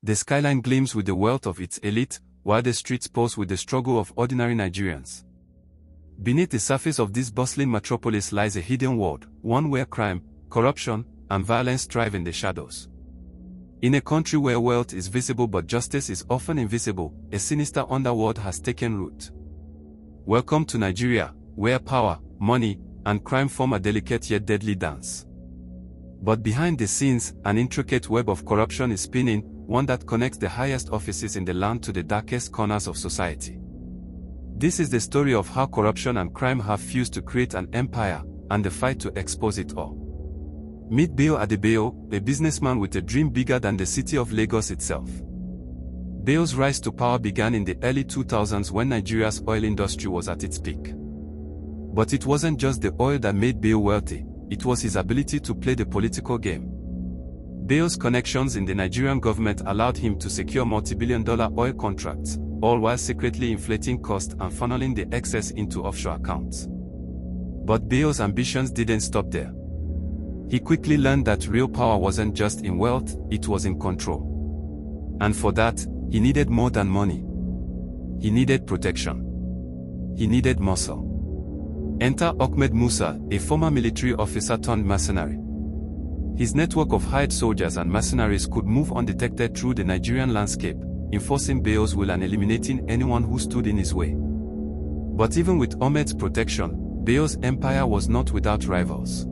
The skyline gleams with the wealth of its elite, while the streets pulse with the struggle of ordinary Nigerians. Beneath the surface of this bustling metropolis lies a hidden world, one where crime, corruption, and violence thrive in the shadows. In a country where wealth is visible but justice is often invisible, a sinister underworld has taken root. Welcome to Nigeria, where power, money, and crime form a delicate yet deadly dance. But behind the scenes, an intricate web of corruption is spinning, one that connects the highest offices in the land to the darkest corners of society. This is the story of how corruption and crime have fused to create an empire, and the fight to expose it all. Meet Bayo Adebayo, a businessman with a dream bigger than the city of Lagos itself. Bayo's rise to power began in the early 2000s when Nigeria's oil industry was at its peak. But it wasn't just the oil that made Bayo wealthy, it was his ability to play the political game. Bayo's connections in the Nigerian government allowed him to secure multi-billion-dollar oil contracts, all while secretly inflating costs and funneling the excess into offshore accounts. But Bayo's ambitions didn't stop there. He quickly learned that real power wasn't just in wealth, it was in control. And for that, he needed more than money. He needed protection. He needed muscle. Enter Ahmed Musa, a former military officer turned mercenary. His network of hired soldiers and mercenaries could move undetected through the Nigerian landscape, enforcing Bayo's will and eliminating anyone who stood in his way. But even with Ahmed's protection, Bayo's empire was not without rivals.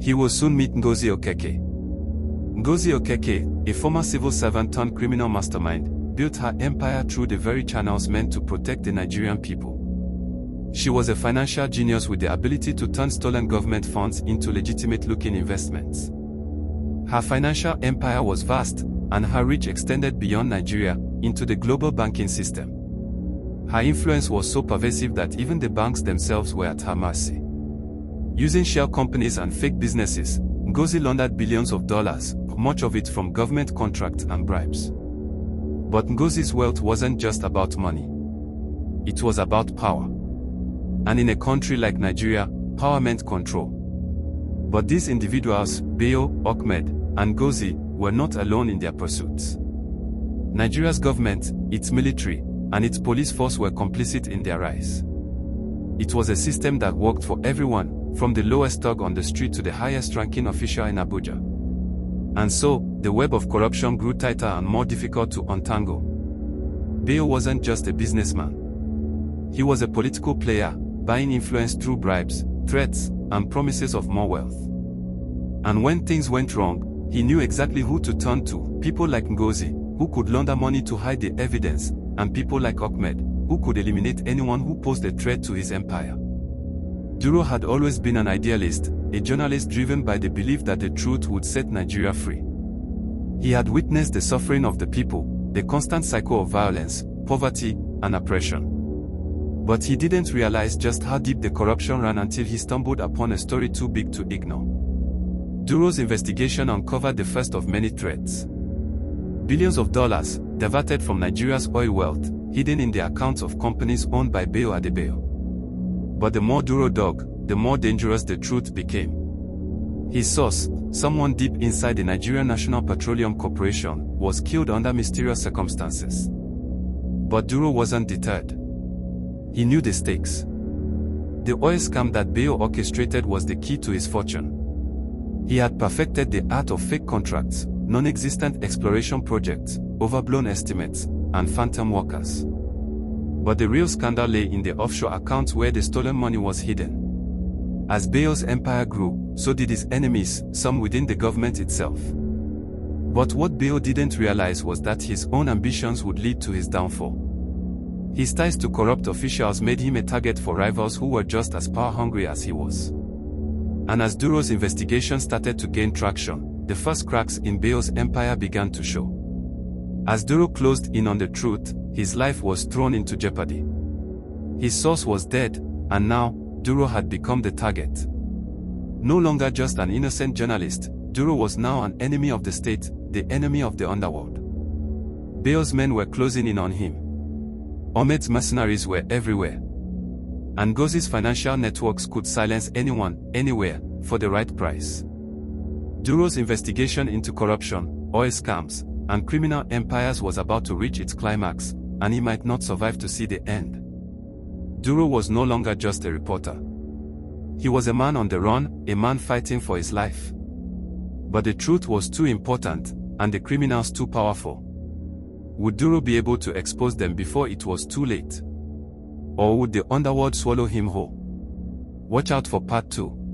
He will soon meet Ngozi Okeke. Ngozi Okeke, a former civil servant turned criminal mastermind, built her empire through the very channels meant to protect the Nigerian people. She was a financial genius with the ability to turn stolen government funds into legitimate-looking investments. Her financial empire was vast, and her reach extended beyond Nigeria, into the global banking system. Her influence was so pervasive that even the banks themselves were at her mercy. Using shell companies and fake businesses, Ngozi laundered billions of dollars, much of it from government contracts and bribes. But Ngozi's wealth wasn't just about money. It was about power. And in a country like Nigeria, power meant control. But these individuals, Bayo, Ahmed, and Ngozi, were not alone in their pursuits. Nigeria's government, its military, and its police force were complicit in their rise. It was a system that worked for everyone, from the lowest thug on the street to the highest-ranking official in Abuja. And so, the web of corruption grew tighter and more difficult to untangle. Bayo wasn't just a businessman. He was a political player, buying influence through bribes, threats, and promises of more wealth. And when things went wrong, he knew exactly who to turn to, people like Ngozi, who could launder money to hide the evidence, and people like Ahmed, who could eliminate anyone who posed a threat to his empire. Duro had always been an idealist, a journalist driven by the belief that the truth would set Nigeria free. He had witnessed the suffering of the people, the constant cycle of violence, poverty, and oppression. But he didn't realize just how deep the corruption ran until he stumbled upon a story too big to ignore. Duro's investigation uncovered the first of many threats. Billions of dollars, diverted from Nigeria's oil wealth, hidden in the accounts of companies owned by Bayo Adebayo. But the more Duro dug, the more dangerous the truth became. His source, someone deep inside the Nigerian National Petroleum Corporation, was killed under mysterious circumstances. But Duro wasn't deterred. He knew the stakes. The oil scam that Bayo orchestrated was the key to his fortune. He had perfected the art of fake contracts, non-existent exploration projects, overblown estimates, and phantom workers. But the real scandal lay in the offshore accounts where the stolen money was hidden. As Bayo's empire grew, so did his enemies, some within the government itself. But what Bayo didn't realize was that his own ambitions would lead to his downfall. His ties to corrupt officials made him a target for rivals who were just as power-hungry as he was. And as Duro's investigation started to gain traction, the first cracks in Bayo's empire began to show. As Duro closed in on the truth, his life was thrown into jeopardy. His source was dead, and now, Duro had become the target. No longer just an innocent journalist, Duro was now an enemy of the state, the enemy of the underworld. Bayo's men were closing in on him. Ahmed's mercenaries were everywhere. And Ngozi's financial networks could silence anyone, anywhere, for the right price. Duro's investigation into corruption, oil scams, and criminal empires was about to reach its climax, and he might not survive to see the end. Duro was no longer just a reporter. He was a man on the run, a man fighting for his life. But the truth was too important, and the criminals too powerful. Would Duro be able to expose them before it was too late? Or would the underworld swallow him whole? Watch out for part 2.